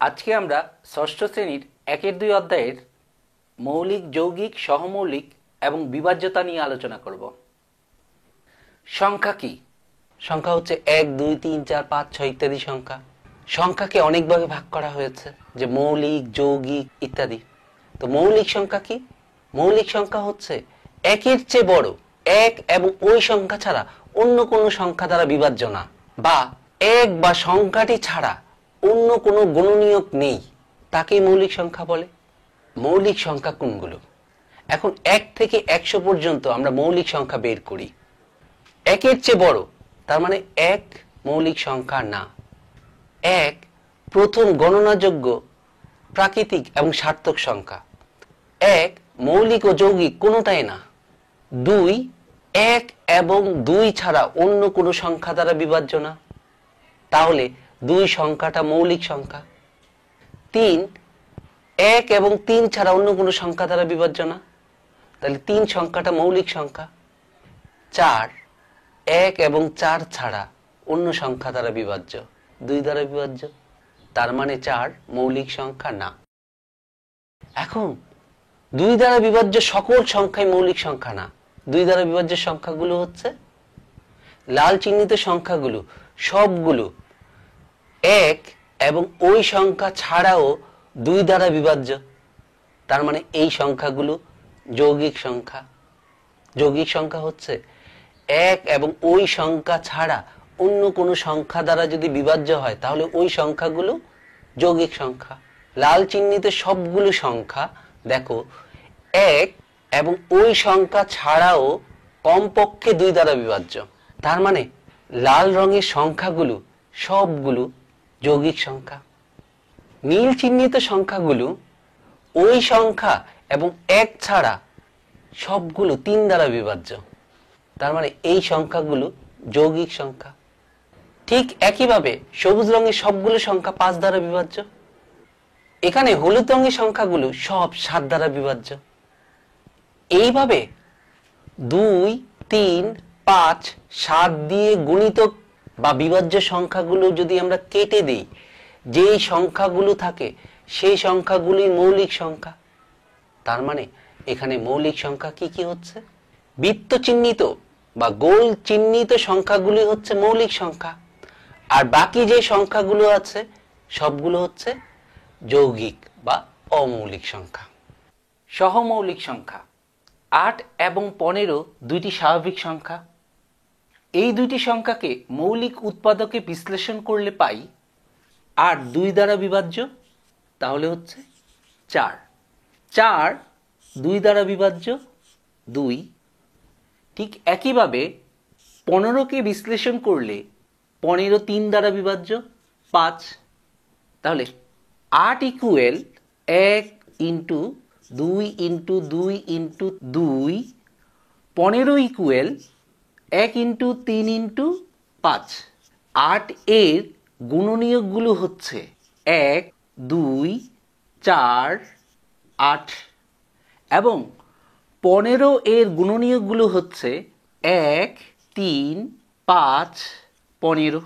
আজকে আমরা ষষ্ঠ শ্রেণীর 1-2 অধ্যায়ের মৌলিক, যৌগিক, সহমৌলিক এবং বিভাজ্যতা নিয়ে আলোচনা করব। সংখ্যা কি? সংখ্যা হচ্ছে 1, 2, 3, 4, 5, 6 ইত্যাদি সংখ্যা। সংখ্যাকে অনেকভাবে ভাগ করা হয়েছে, যে মৌলিক, যৌগিক ইত্যাদি। তো মৌলিক সংখ্যা কি? মৌলিক সংখ্যা হচ্ছে একের চেয়ে বড় এক এবং ওই সংখ্যা ছাড়া অন্য কোনো সংখ্যা দ্বারা বিভাজ্য না, বা এক বা সংখ্যাটি ছাড়া অন্য কোনো গুণনীয়ক নেই, তাকেই মৌলিক সংখ্যা বলে। মৌলিক সংখ্যা কোনগুলো? এখন 1 থেকে 100 পর্যন্ত আমরা মৌলিক সংখ্যা বের করি। একের চেয়ে বড় তার মানে 1 মৌলিক সংখ্যা না। 1 প্রথম গণনাযোগ্য প্রাকৃতিক এবং সার্থক সংখ্যা। 1 মৌলিক ও যৌগিক কোনোটাই না। 2 1 এবং 2 ছাড়া অন্য কোনো সংখ্যা দ্বারা বিভাজ্য না, তাহলে 2 সংখ্যাটা মৌলিক সংখ্যা। 3 1 এবং 3 ছাড়া অন্য কোনো সংখ্যা দ্বারা বিভাজ্য না, তাহলে 3 সংখ্যাটা মৌলিক সংখ্যা। 4 1 এবং 4 ছাড়া অন্য সংখ্যা দ্বারা বিভাজ্য, 2 দ্বারা বিভাজ্য, তার মানে 4 মৌলিক সংখ্যা না। এখন 2 দ্বারা বিভাজ্য সকল সংখ্যাই মৌলিক সংখ্যা না। 2 দ্বারা বিভাজ্য সংখ্যাগুলো হচ্ছে লাল চিহ্নিত সংখ্যাগুলো, সবগুলো 1 এবং ওই সংখ্যা ছাড়াও 2 দ্বারা বিভাজ্য, তার মানে এই সংখ্যাগুলো যৌগিক সংখ্যা। যৌগিক সংখ্যা হচ্ছে 1 এবং ওই সংখ্যা ছাড়া অন্য কোনো সংখ্যা দ্বারা যদি বিভাজ্য হয় তাহলে ওই সংখ্যাগুলো যৌগিক সংখ্যা। লাল চিহ্নিত সবগুলো সংখ্যা দেখো 1 এবং ওই সংখ্যা ছাড়াও কমপক্ষে 2 দ্বারা বিভাজ্য, তার মানে লাল রঙের সংখ্যাগুলো সবগুলো যৌগিক সংখ্যা। নীল চিহ্নিত সংখ্যাগুলো ওই সংখ্যা এবং 1 ছাড়া সবগুলো 3 দ্বারা বিভাজ্য, তার মানে এই সংখ্যাগুলো যৌগিক সংখ্যা। ঠিক একইভাবে সবুজ রঙের সবগুলো সংখ্যা 5 দ্বারা বিভাজ্য। এখানে হলুদ রঙের সংখ্যাগুলো সব 7 দ্বারা বিভাজ্য। এইভাবে 2, 3, 5, 7 দিয়ে গুণিতক বা বিভাজ্য সংখ্যাগুলো যদি আমরা কেটে দিই, যেই সংখ্যাগুলো থাকে সেই সংখ্যাগুলি মৌলিক সংখ্যা। তার মানে এখানে মৌলিক সংখ্যা কি কি হচ্ছে? বৃত্ত চিহ্নিত বা গোল চিহ্নিত সংখ্যাগুলি হচ্ছে মৌলিক সংখ্যা, আর বাকি যে সংখ্যাগুলো আছে সবগুলো হচ্ছে যৌগিক বা অমৌলিক সংখ্যা। সহমৌলিক সংখ্যা 8 এবং 15 দুইটি স্বাভাবিক সংখ্যা। এই দুইটি সংখ্যাকে মৌলিক উৎপাদকে বিশ্লেষণ করলে পাই 8 2 দ্বারা বিভাজ্য, তাহলে হচ্ছে 4। 4 2 দ্বারা বিভাজ্য 2। ঠিক একইভাবে 15কে বিশ্লেষণ করলে 15 3 দ্বারা বিভাজ্য 5। তাহলে 8 equal 1 into 2 into 2 into 2, 15 equal 1 into 3 into 5। 8 এর গুণনীয়কগুলো হচ্ছে 1, 2, 4, 8 এবং 15 এর গুণনীয়কগুলো হচ্ছে 1, 3, 5, 15।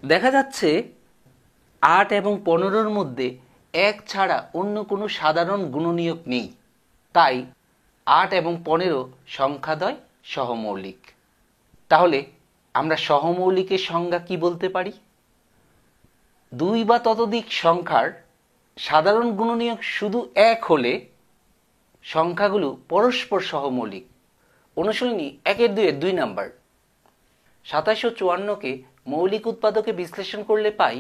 দেখা যাচ্ছে 8 এবং 15-র মধ্যে 1 ছাড়া অন্য কোনো সাধারণ গুণনীয়ক নেই, তাই 8 এবং 15 সংখ্যাদ্বয় সহমৌলিক। তাহলে আমরা সহমৌলিকের সংজ্ঞা কি বলতে পারি? 2 বা ততোধিক সংখ্যার সাধারণ গুণনীয়ক শুধু 1 হলে সংখ্যাগুলো পরস্পর সহমৌলিক। অনুশীলনী 1-2 2 নাম্বার। 27 ও 54কে মৌলিক উৎপাদকে বিশ্লেষণ করলে পাই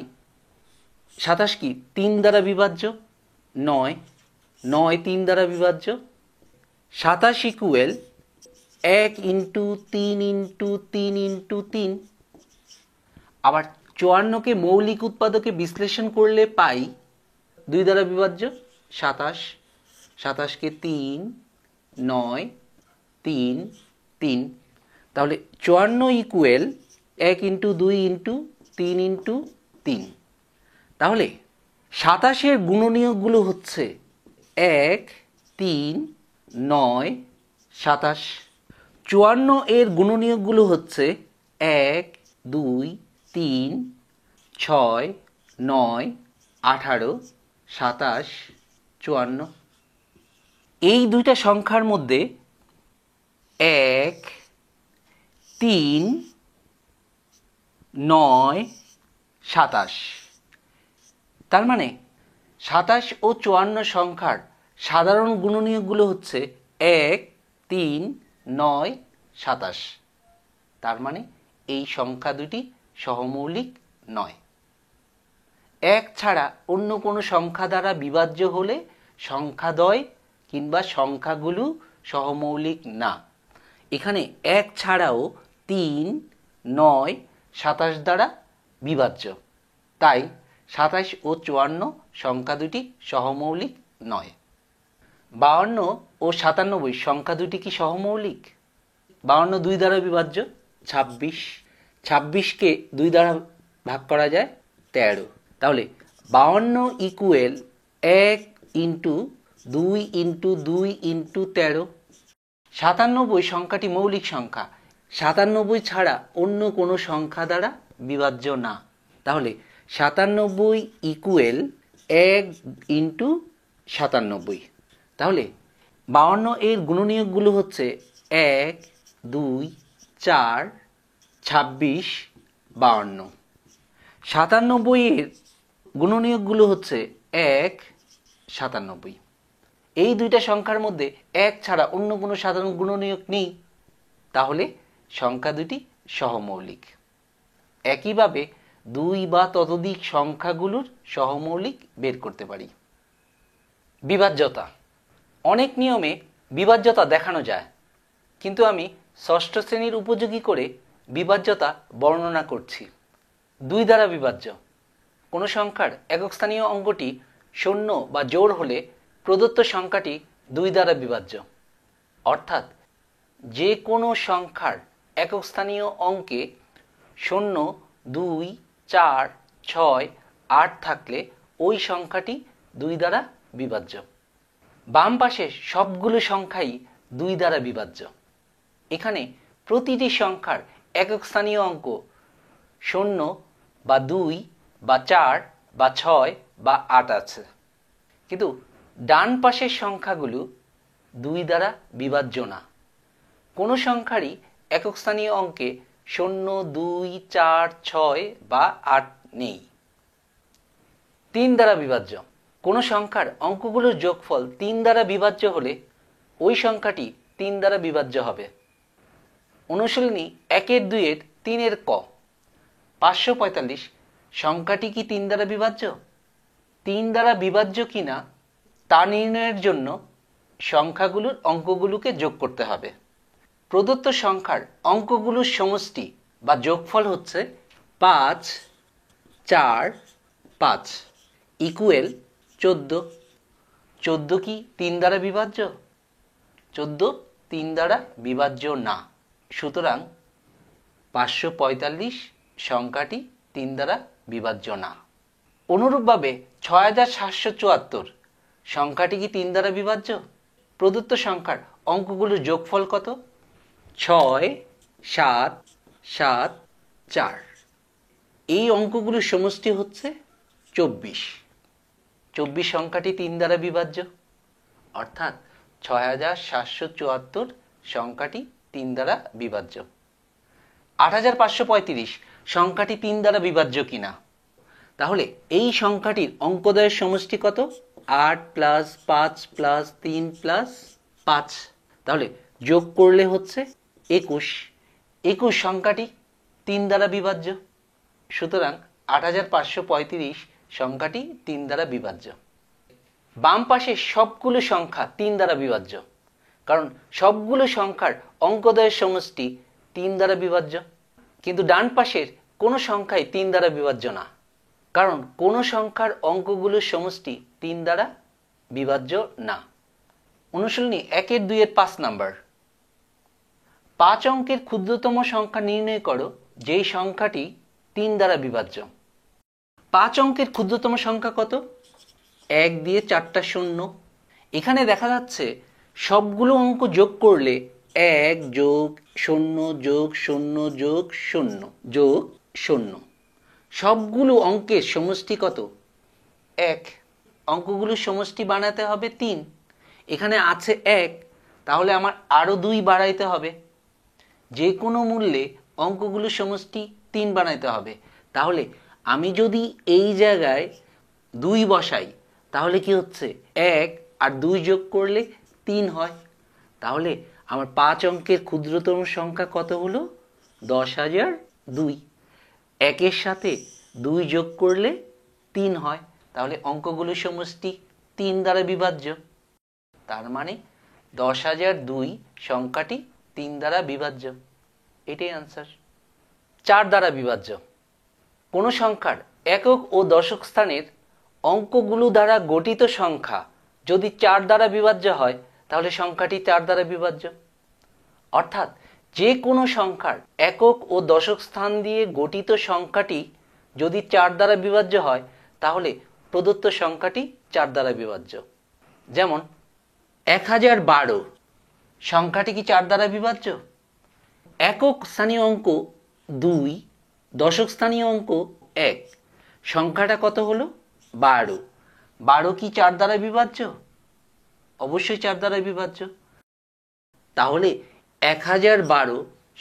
27 কি 3 দ্বারা বিভাজ্য, 9 3 দ্বারা বিভাজ্য। 27 ইকুয়াল 1 ইন্টু 3 ইন্টু 3 ইন্টু 3। আবার 54কে মৌলিক উৎপাদকে বিশ্লেষণ করলে পাই 2 দ্বারা বিভাজ্য 27। 27কে 3 9 3 3, তাহলে 54 ইকুয়াল 1 ইন্টু 2 ইন্টু 3 ইন্টু 3। তাহলে 27-এর গুণনীয়কগুলো হচ্ছে 1, 3, 9, 27। 54 এর গুণনীয়কগুলো হচ্ছে 1, 2, 3, 6, 9, 18, 27, 54। এই দুইটা সংখ্যার মধ্যে 1, 3, 9, 27। তার মানে 27 ও 54 সংখ্যার সাধারণ গুণনীয়কগুলো হচ্ছে 1, 3, 9, 27। তার মানে এই সংখ্যা দুটি সহমৌলিক নয়। 1 ছাড়া অন্য কোনো সংখ্যা দ্বারা বিভাজ্য হলে সংখ্যাদ্বয় কিংবা সংখ্যাগুলো সহমৌলিক না। এখানে 1 ছাড়াও 3, 9, 27 দ্বারা বিভাজ্য, তাই 27 ও 54 সংখ্যা দুটি সহমৌলিক নয়। 52 ও 97 সংখ্যা দুটি কি সহমৌলিক? 52 2 দ্বারা বিভাজ্য। 26, 26কে 2 দ্বারা ভাগ করা যায় 13। তাহলে 52 ইকুয়াল 1 ইন্টু 2 ইন্টু 2 ইন্টু 13। 97 সংখ্যাটি মৌলিক সংখ্যা, 97 ছাড়া অন্য কোনো সংখ্যা দ্বারা বিভাজ্য না। তাহলে 97 ইকুয়াল 1 ইন্টু 97। তাহলে 52 এর গুণনীয়কগুলো হচ্ছে 1, 2, 4, 26, 52। 97 এর গুণনীয়কগুলো হচ্ছে 1, 97। এই দুইটা সংখ্যার মধ্যে 1 ছাড়া অন্য কোনো সাধারণ গুণনীয়ক নেই, তাহলে সংখ্যা দুটি সহমৌলিক। একইভাবে 2 বা ততোধিক সংখ্যাগুলোর সহমৌলিক বের করতে পারি। বিভাজ্যতা। অনেক নিয়মে বিভাজ্যতা দেখানো যায়, কিন্তু আমি ষষ্ঠ শ্রেণীর উপযোগী করে বিভাজ্যতা বর্ণনা করছি। 2 দ্বারা বিভাজ্য। কোনো সংখ্যার একক স্থানীয় অঙ্কটি শূন্য বা জোড় হলে প্রদত্ত সংখ্যাটি 2 দ্বারা বিভাজ্য। অর্থাৎ যে কোনো সংখ্যার একক স্থানীয় অঙ্কে 0, 2, 4, 6, 8 থাকলে ওই সংখ্যাটি 2 দ্বারা বিভাজ্য। বাম পাশে সবগুলো সংখ্যাই 2 দ্বারা বিভাজ্য। এখানে প্রতিটি সংখ্যার একক স্থানীয় অঙ্ক 0 বা 2 বা 4 বা 6 বা 8 আছে, কিন্তু ডান পাশের সংখ্যাগুলো 2 দ্বারা বিভাজ্য না। কোনো সংখ্যারই একক স্থানীয় অঙ্কে 0, 2, 4, 6 বা 8 নেই। 3 দ্বারা বিভাজ্য। কোনো সংখ্যার অঙ্কগুলোর যোগফল 3 দ্বারা বিভাজ্য হলে ওই সংখ্যাটি 3 দ্বারা বিভাজ্য হবে। অনুশীলনী 1-2 3 ক। 545 সংখ্যাটি কি 3 দ্বারা বিভাজ্য? 3 দ্বারা বিভাজ্য কিনা তা নির্ণয়ের জন্য সংখ্যাগুলোর অঙ্কগুলোকে যোগ করতে হবে। প্রদত্ত সংখ্যার অঙ্কগুলোর সমষ্টি বা যোগফল হচ্ছে 5, 4, 5 ইকুয়াল 14। 14 কি 3 দ্বারা বিভাজ্য? 14 3 দ্বারা বিভাজ্য না। সুতরাং 545 সংখ্যাটি 3 দ্বারা বিভাজ্য না। অনুরূপভাবে 6774 সংখ্যাটি কি 3 দ্বারা বিভাজ্য? প্রদত্ত সংখ্যার অঙ্কগুলোর যোগফল কত? 6, 7, 7, 4। এই অঙ্কগুলোর সমষ্টি হচ্ছে 24। 24 সংখ্যাটি 3 দ্বারা বিভাজ্য, অর্থাৎ 6774 সংখ্যাটি 3 দ্বারা বিভাজ্য। 8535 সংখ্যাটি 3 দ্বারা বিভাজ্য কিনা? তাহলে এই সংখ্যাটির অঙ্কদ্বয়ের সমষ্টি কত? 8 প্লাস 5 প্লাস 3 প্লাস 5। তাহলে যোগ করলে হচ্ছে 21। 21 সংখ্যাটি 3 দ্বারা বিভাজ্য। সুতরাং 8535 সংখ্যাটি 3 দ্বারা বিভাজ্য। বাম পাশে সবগুলো সংখ্যা 3 দ্বারা বিভাজ্য, কারণ সবগুলো সংখ্যার অঙ্কদ্বয়ের সমষ্টি 3 দ্বারা বিভাজ্য। কিন্তু ডান পাশের কোনো সংখ্যাই 3 দ্বারা বিভাজ্য না, কারণ কোনো সংখ্যার অঙ্কগুলোর সমষ্টি 3 দ্বারা বিভাজ্য না। অনুশীলনী 1-2 5 নাম্বার। 5 অঙ্কের ক্ষুদ্রতম সংখ্যা নির্ণয় করো যেই সংখ্যাটি 3 দ্বারা বিভাজ্য। 5 অঙ্কের ক্ষুদ্রতম সংখ্যা কত? 1 দিয়ে 4টা শূন্য। এখানে দেখা যাচ্ছে সবগুলো অঙ্ক যোগ করলে 1 যোগ 0 যোগ 0 যোগ 0 যোগ 0। সবগুলো অঙ্কের সমষ্টি কত? 1, অঙ্কগুলোর সমষ্টি বানাতে হবে 3, এখানে আছে 1, তাহলে আমার আরো 2 বাড়াইতে হবে। যে কোনো মূল্যে অঙ্কগুলোর সমষ্টি 3 বানাইতে হবে। তাহলে আমি যদি এই জায়গায় 2 বসাই তাহলে কি হচ্ছে, 1 আর 2 যোগ করলে 3 হয়। তাহলে আমার 5 অঙ্কের ক্ষুদ্রতম সংখ্যা কত হলো? 10,002। 1-এর সাথে 2 যোগ করলে 3 হয়। তাহলে অঙ্কগুলোর সমষ্টি 3 দ্বারা বিভাজ্য। তার মানে 10,002 সংখ্যাটি 3 দ্বারা বিভাজ্য। এটাই আনসার। 4 দ্বারা বিভাজ্য। কোন সংখ্যার একক ও দশক স্থানের অঙ্কগুলো দ্বারা গঠিত সংখ্যা যদি 4 দ্বারা বিভাজ্য হয় তাহলে সংখ্যাটি 4 দ্বারা বিভাজ্য। অর্থাৎ যে কোনো সংখ্যার একক ও দশক স্থান দিয়ে গঠিত সংখ্যাটি যদি 4 দ্বারা বিভাজ্য হয় তাহলে প্রদত্ত সংখ্যাটি 4 দ্বারা বিভাজ্য। যেমন 1012 সংখ্যাটি কি 4 দ্বারা বিভাজ্য? একক স্থানীয় অঙ্ক 2, দশক স্থানীয় অঙ্ক 1, সংখ্যাটা কত হলো? 12। 12 কি 4 দ্বারা বিভাজ্য? অবশ্যই 4 দ্বারা বিভাজ্য। তাহলে 1012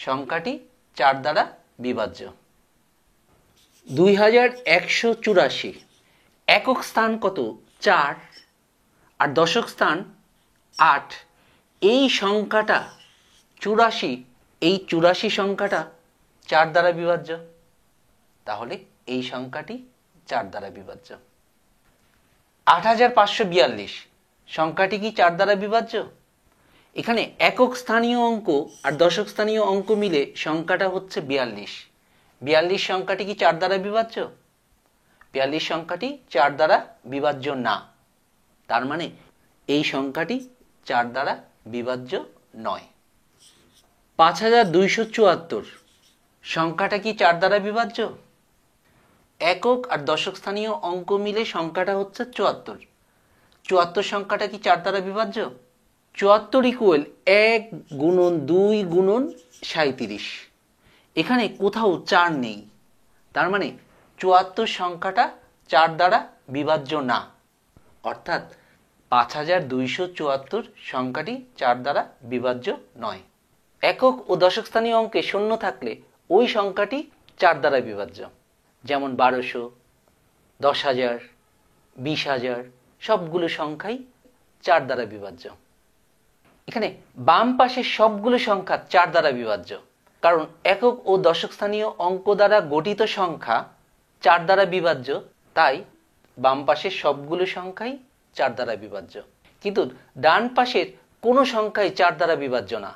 সংখ্যাটি 4 দ্বারা বিভাজ্য। 2184 একক স্থান কত? 4 আর দশক স্থান 8। এই সংখ্যাটা 84, এই 84 সংখ্যাটা 4 দ্বারা বিভাজ্য। তাহলে এই সংখ্যাটি 4 দ্বারা বিভাজ্য। 8542 সংখ্যাটি কি 4 দ্বারা বিভাজ্য? এখানে একক স্থানীয় অঙ্ক আর দশক স্থানীয় অঙ্ক মিলে সংখ্যাটা হচ্ছে 42। 42 সংখ্যাটি কি 4 দ্বারা বিভাজ্য? 42 সংখ্যাটি 4 দ্বারা বিভাজ্য না। তার মানে এই সংখ্যাটি 4 দ্বারা বিভাজ্য নয়। 5274 সংখ্যাটা কি 4 দ্বারা বিভাজ্য? একক আর দশক স্থানীয় অঙ্ক মিলে সংখ্যাটা হচ্ছে 74। 74 সংখ্যাটা কি 4 দ্বারা বিভাজ্য? 74 ইকুয়াল 1 গুণন 2 গুণন 37। এখানে কোথাও 4 নেই, তার মানে 74 সংখ্যাটা 4 দ্বারা বিভাজ্য না। অর্থাৎ 5274 সংখ্যাটি 4 দ্বারা বিভাজ্য নয়। একক ও দশক স্থানীয় অঙ্কে শূন্য থাকলে ওই সংখ্যাটি 4 দ্বারা বিভাজ্য। যেমন 1200, 10,000, 20,000 সবগুলো সংখ্যাই 4 দ্বারা বিভাজ্য। এখানে বাম পাশের সবগুলো সংখ্যা 4 দ্বারা বিভাজ্য, কারণ একক ও দশক স্থানীয় অঙ্ক দ্বারা গঠিত সংখ্যা 4 দ্বারা বিভাজ্য, তাই বাম পাশের সবগুলো সংখ্যাই 4 দ্বারা বিভাজ্য। কিন্তু ডান পাশের কোনো সংখ্যাই 4 দ্বারা বিভাজ্য না,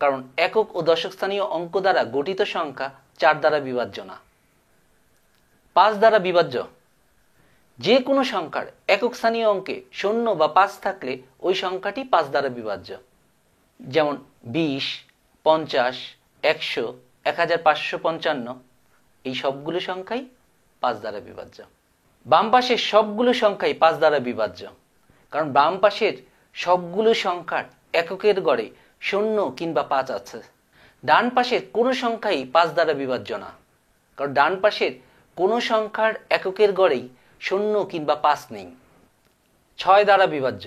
কারণ একক ও দশক স্থানীয় অঙ্ক দ্বারা গঠিত সংখ্যা 4 দ্বারা বিভাজ্য না। 5 দ্বারা বিভাজ্য। যে কোনো সংখ্যার একক স্থানীয় অঙ্কে 0 বা 5 থাকলে ওই সংখ্যাটি 5 দ্বারা বিভাজ্য। যেমন 20, 50, 100, 1555 এই সবগুলো সংখ্যাই 5 দ্বারা বিভাজ্য। বাম পাশের সবগুলো সংখ্যাই 5 দ্বারা বিভাজ্য, কারণ বাম পাশের সবগুলো সংখ্যার এককের গড়ে 0 কিংবা 5 আছে। ডান পাশের কোনো সংখ্যাই 5 দ্বারা বিভাজ্য না, কারণ ডান পাশের কোনো সংখ্যার এককের গড়েই 0 কিংবা 5 নেই। 6 দ্বারা বিভাজ্য।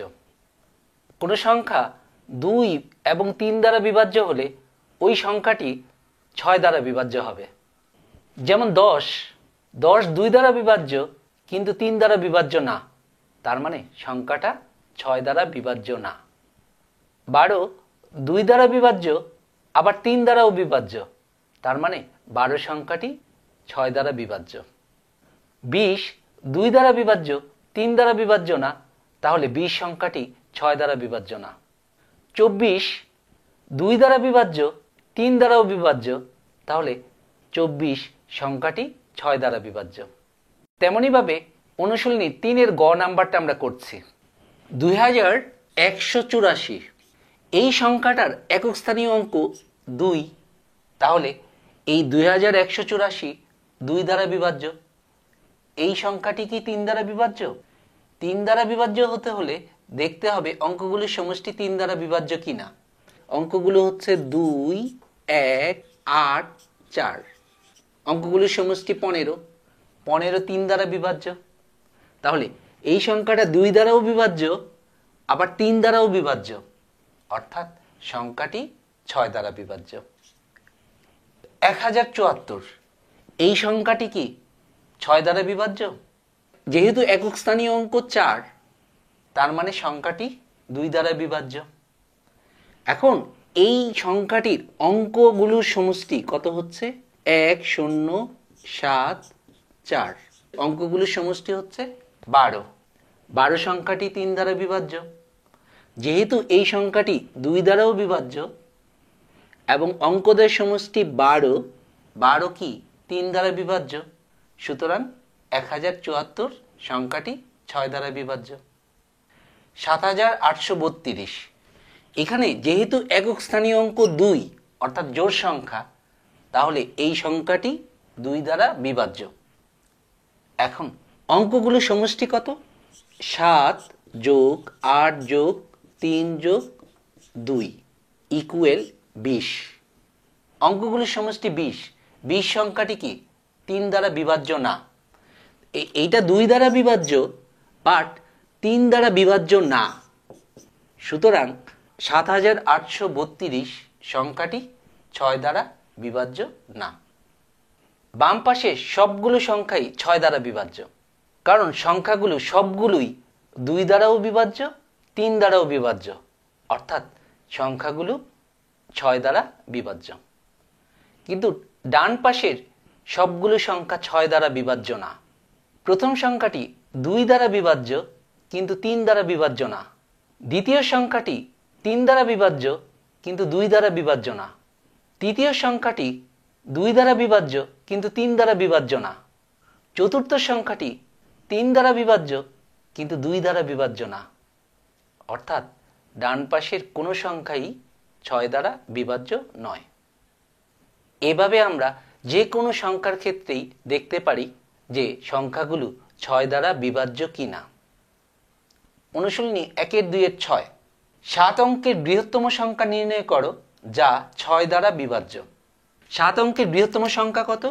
কোনো সংখ্যা 2 এবং 3 দ্বারা বিভাজ্য হলে ওই সংখ্যাটি 6 দ্বারা বিভাজ্য হবে। যেমন 10 2 দ্বারা বিভাজ্য কিন্তু 3 দ্বারা বিভাজ্য না, তার মানে সংখ্যাটা 6 দ্বারা বিভাজ্য না। 12 2 দ্বারা বিভাজ্য আবার 3 দ্বারাও বিভাজ্য, তার মানে 12 সংখ্যাটি 6 দ্বারা বিভাজ্য। 20 2 দ্বারা বিভাজ্য 3 দ্বারা বিভাজ্য না, তাহলে 20 সংখ্যাটি 6 দ্বারা বিভাজ্য না। 24 2 দ্বারা বিভাজ্য 3 দ্বারাও বিভাজ্য, তাহলে 24 সংখ্যাটি 6 দ্বারা বিভাজ্য। তেমনি ভাবে অনুশীলনী 3 এর গ নাম্বারটা আমরা করছি। 2184 এই সংখ্যাটার একক স্থানীয় অঙ্ক 2, তাহলে এই 2184 2 দ্বারা বিভাজ্য। এই সংখ্যাটি কি 3 দ্বারা বিভাজ্য? 3 দ্বারা বিভাজ্য হতে হলে দেখতে হবে অঙ্কগুলির সমষ্টি 3 দ্বারা বিভাজ্য কিনা। অঙ্কগুলো হচ্ছে 2, 1, 8, 4। অঙ্কগুলির সমষ্টি 15। 15 3 দ্বারা বিভাজ্য। তাহলে এই সংখ্যাটা 2 দ্বারাও বিভাজ্য, আবার 3 দ্বারাও বিভাজ্য, অর্থাৎ সংখ্যাটি 6 দ্বারা বিভাজ্য। 1074 এই সংখ্যাটি কি 6 দ্বারা বিভাজ্য? যেহেতু একক স্থানীয় অঙ্ক 4, তার মানে সংখ্যাটি 2 দ্বারা বিভাজ্য। এখন এই সংখ্যাটির অঙ্কগুলোর সমষ্টি কত হচ্ছে? 1 0 7 4। অঙ্কগুলোর সমষ্টি হচ্ছে 12। 12 সংখ্যাটি 3 দ্বারা বিভাজ্য। যেহেতু এই সংখ্যাটি 2 দ্বারাও বিভাজ্য এবং অঙ্কদের সমষ্টি 12, 12 কি 3 দ্বারা বিভাজ্য, সুতরাং 1074 সংখ্যাটি 6 দ্বারা বিভাজ্য। 7832 এখানে যেহেতু একক স্থানীয় অঙ্ক 2 অর্থাৎ জোড় সংখ্যা, তাহলে এই সংখ্যাটি 2 দ্বারা বিভাজ্য। এখন অঙ্কগুলোর সমষ্টি কত? 7 যোগ 8 যোগ 3 যোগ 2 ইকুয়াল 20। অঙ্কগুলোর সমষ্টি 20। 20 সংখ্যাটি কি 3 দ্বারা বিভাজ্য না। এইটা 2 দ্বারা বিভাজ্য, বাট 3 দ্বারা বিভাজ্য না। সুতরাং 7832 সংখ্যাটি 6 দ্বারা বিভাজ্য না। বাম পাশে সবগুলো সংখ্যাই 6 দ্বারা বিভাজ্য, কারণ সংখ্যাগুলো সবগুলোই 2 দ্বারাও বিভাজ্য, 3 দ্বারাও বিভাজ্য, অর্থাৎ সংখ্যাগুলো 6 দ্বারা বিভাজ্য। কিন্তু ডান পাশের সবগুলো সংখ্যা 6 দ্বারা বিভাজ্য না। প্রথম সংখ্যাটি 2 দ্বারা বিভাজ্য কিন্তু 3 দ্বারা বিভাজ্য না। দ্বিতীয় সংখ্যাটি 3 দ্বারা বিভাজ্য কিন্তু 2 দ্বারা বিভাজ্য না। তৃতীয় সংখ্যাটি 2 দ্বারা বিভাজ্য কিন্তু 3 দ্বারা বিভাজ্য না। চতুর্থ সংখ্যাটি 3 দ্বারা বিভাজ্য কিন্তু 2 দ্বারা বিভাজ্য না। অর্থাৎ ডান পাশের কোনো সংখ্যাই 6 দ্বারা বিভাজ্য নয়। এভাবে আমরা যে কোনো সংখ্যার ক্ষেত্রেই দেখতে পারি যে সংখ্যাগুলো 6 দ্বারা বিভাজ্য কিনা। অনুশীলনী 1-2-6 7 অঙ্কের বৃহত্তম সংখ্যা নির্ণয় করো যা 6 দ্বারা বিভাজ্য। 7 অঙ্কের বৃহত্তম সংখ্যা কত?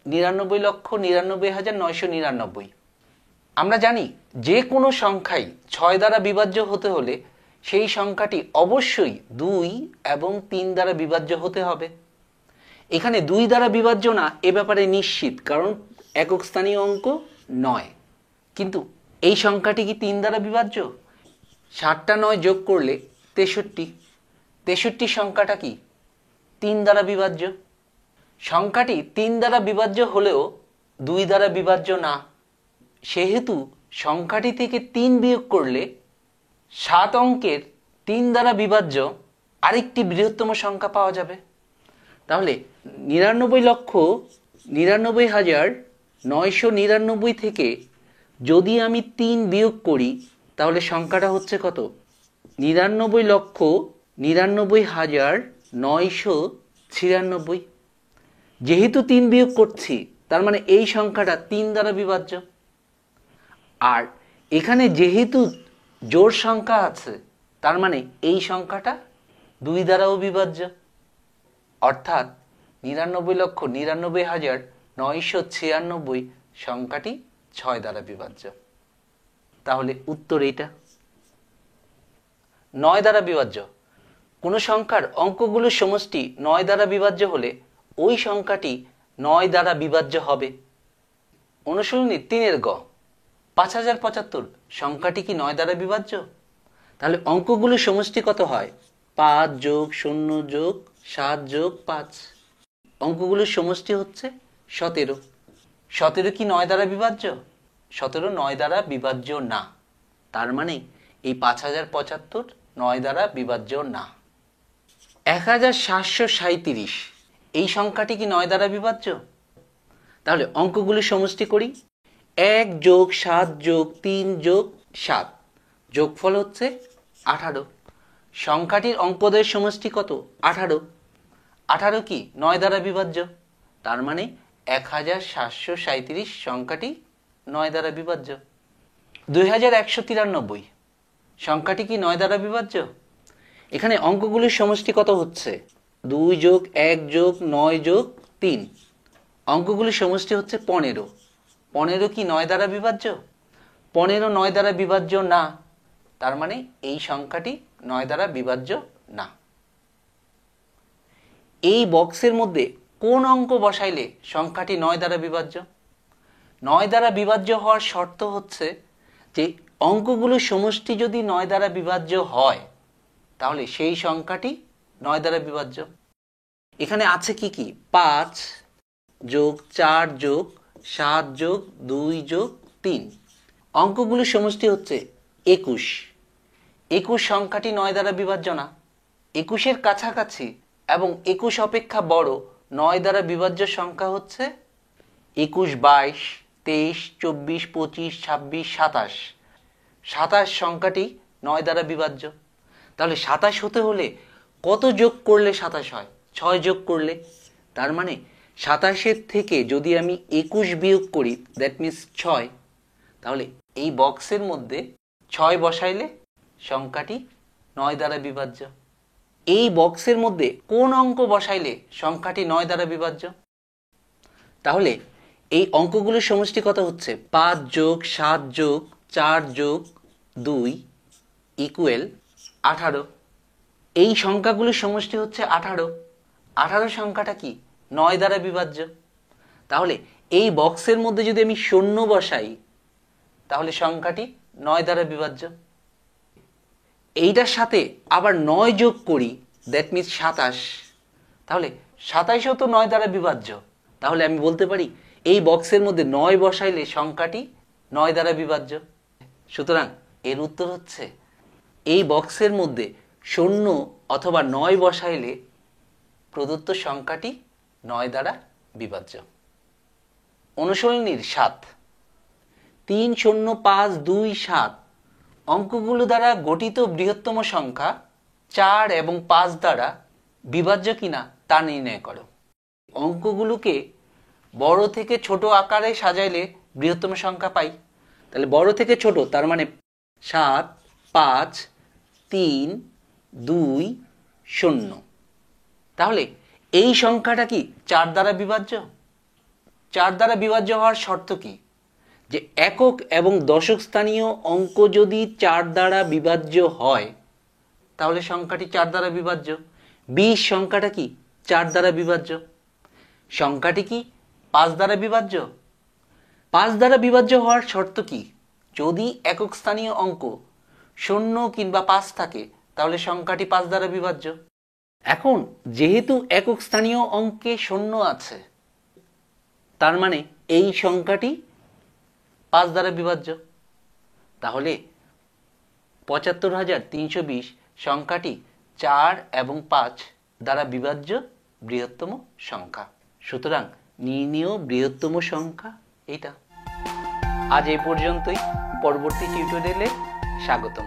99,99,999। আমরা জানি যে কোনো সংখ্যাই 6 দ্বারা বিভাজ্য হতে হলে সেই সংখ্যাটি অবশ্যই 2 এবং 3 দ্বারা বিভাজ্য হতে হবে। এখানে 2 দ্বারা বিভাজ্য না এ ব্যাপারে নিশ্চিত, কারণ একক স্থানীয় অঙ্ক নয়। কিন্তু এই সংখ্যাটি কি 3 দ্বারা বিভাজ্য? 7টা 9 যোগ করলে 63। 63 সংখ্যাটা কি 3 দ্বারা বিভাজ্য? সংখ্যাটি 3 দ্বারা বিভাজ্য হলেও 2 দ্বারা বিভাজ্য না। সেহেতু সংখ্যাটি থেকে 3 বিয়োগ করলে 7 অঙ্কের 3 দ্বারা বিভাজ্য আরেকটি বৃহত্তম সংখ্যা পাওয়া যাবে। তাহলে 99,99,999 থেকে যদি আমি 3 বিয়োগ করি তাহলে সংখ্যাটা হচ্ছে কত? 99,99,996। যেহেতু 3 বিয়োগ করছি তার মানে এই সংখ্যাটা 3 দ্বারা বিভাজ্য। আর এখানে যেহেতু জোড় সংখ্যা আছে তার মানে এই সংখ্যাটা 2 দ্বারাও বিভাজ্য, অর্থাৎ 99,99,996 সংখ্যাটি 6 দ্বারা বিভাজ্য। তাহলে উত্তর এটা। 9 দ্বারা বিভাজ্য। কোনো সংখ্যার অঙ্কগুলোর সমষ্টি 9 দ্বারা বিভাজ্য হলে ওই সংখ্যাটি 9 দ্বারা বিভাজ্য হবে। অনুশীলনী 3 গ 5075 সংখ্যাটি কি 9 দ্বারা বিভাজ্য? তাহলে অঙ্কগুলোর সমষ্টি কত হয়? 5 যোগ 0 যোগ 7 যোগ 5। অঙ্কগুলোর সমষ্টি হচ্ছে 17। 17 কি 9 দ্বারা বিভাজ্য? 17 9 দ্বারা বিভাজ্য না। তার মানে এই 5075 9 দ্বারা বিভাজ্য না। 1737 এই সংখ্যাটি কি 9 দ্বারা বিভাজ্য? তাহলে অঙ্কগুলোর সমষ্টি করি। 1 যোগ 7 যোগ 3 যোগ 7 যোগফল হচ্ছে 18। সংখ্যাটির অঙ্কদের সমষ্টি কত? 18। 18 কি 9 দ্বারা বিভাজ্য? তার মানে 1737 সংখ্যাটি 9 দ্বারা বিভাজ্য। 2193 সংখ্যাটি কি 9 দ্বারা বিভাজ্য? এখানে অঙ্কগুলির সমষ্টি কত হচ্ছে? 2 যোগ 1 যোগ 9 যোগ 3। অঙ্কগুলির সমষ্টি হচ্ছে 15। 15 কি 9 দ্বারা বিভাজ্য? 15 9 দ্বারা বিভাজ্য না, তার মানে এই সংখ্যাটি 9 দ্বারা বিভাজ্য না। এই বক্সের মধ্যে কোন অঙ্ক বসাইলে সংখ্যাটি 9 দ্বারা বিভাজ্য? 9 দ্বারা বিভাজ্য হওয়ার শর্ত হচ্ছে যে অঙ্কগুলোর সমষ্টি যদি 9 দ্বারা বিভাজ্য হয় তাহলে সেই সংখ্যাটি 9 দ্বারা বিভাজ্য। এখানে আছে কি কি? 5 যোগ 4 যোগ 7 যোগ 2 যোগ 3। অঙ্কগুলোর সমষ্টি হচ্ছে 21। 21 সংখ্যাটি 9 দ্বারা বিভাজ্য না। 21-এর কাছাকাছি এবং 21 অপেক্ষা বড় 9 দ্বারা বিভাজ্য সংখ্যা হচ্ছে 21, 22, 23, 24, 25, 26, 27। 27 সংখ্যাটি 9 দ্বারা বিভাজ্য। তাহলে 27 হতে হলে কত যোগ করলে 27 হয়? 6 যোগ করলে। তার মানে 27-এর থেকে যদি আমি 21 বিয়োগ করি, দ্যাট মিনস 6, তাহলে এই বক্সের মধ্যে 6 বসাইলে সংখ্যাটি 9 দ্বারা বিভাজ্য। এই বক্সের মধ্যে কোন অঙ্ক বসাইলে সংখ্যাটি 9 দ্বারা বিভাজ্য? তাহলে এই অঙ্কগুলোর সমষ্টি কত হচ্ছে? 5 যোগ 7 যোগ 4 যোগ 2 ইকুয়াল 18। এই সংখ্যাগুলোর সমষ্টি হচ্ছে 18। 18 সংখ্যাটা কি? 9 দ্বারা বিভাজ্য। তাহলে এই বক্সের মধ্যে যদি আমি শূন্য বসাই তাহলে সংখ্যাটি 9 দ্বারা বিভাজ্য। এইটার সাথে আবার 9 যোগ করি, দ্যাট মিনস 27। তাহলে 27ও তো 9 দ্বারা বিভাজ্য। তাহলে আমি বলতে পারি এই বক্সের মধ্যে 9 বসাইলে সংখ্যাটি 9 দ্বারা বিভাজ্য। সুতরাং এর উত্তর হচ্ছে এই বক্সের মধ্যে 0 অথবা 9 বসাইলে প্রদত্ত সংখ্যাটি 9 দ্বারা বিভাজ্য। অনুশীলনীর 7, 3 0 5 2 7 অঙ্কগুলো দ্বারা গঠিত বৃহত্তম সংখ্যা 4 এবং 5 দ্বারা বিভাজ্য কিনা তা নির্ণয় করো। অঙ্কগুলোকে বড় থেকে ছোট আকারে সাজাইলে বৃহত্তম সংখ্যা পাই। তাহলে বড় থেকে ছোট, তার মানে 7 5 3 2 0। তাহলে এই সংখ্যাটা কি 4 দ্বারা বিভাজ্য? 4 দ্বারা বিভাজ্য হওয়ার শর্ত কি? যে একক এবং দশক স্থানীয় অঙ্ক যদি 4 দ্বারা বিভাজ্য হয় তাহলে সংখ্যাটি 4 দ্বারা বিভাজ্য। 20 সংখ্যাটা কি 4 দ্বারা বিভাজ্য? সংখ্যাটি কি 5 দ্বারা বিভাজ্য? 5 দ্বারা বিভাজ্য হওয়ার শর্ত কি? যদি একক স্থানীয় অঙ্ক 0 কিংবা 5 থাকে তাহলে সংখ্যাটি 5 দ্বারা বিভাজ্য। এখন যেহেতু একক স্থানীয় অঙ্কে 0 আছে, তার মানে এই সংখ্যাটি 5 দ্বারা বিভাজ্য। তাহলে ৭৫,৩২০ সংখ্যাটি 4 এবং 5 দ্বারা বিভাজ্য বৃহত্তম সংখ্যা। সুতরাং নির্ণেয় বৃহত্তম সংখ্যা এটা। আজ এই পর্যন্তই। পরবর্তী টিউটোরিয়ালে স্বাগতম।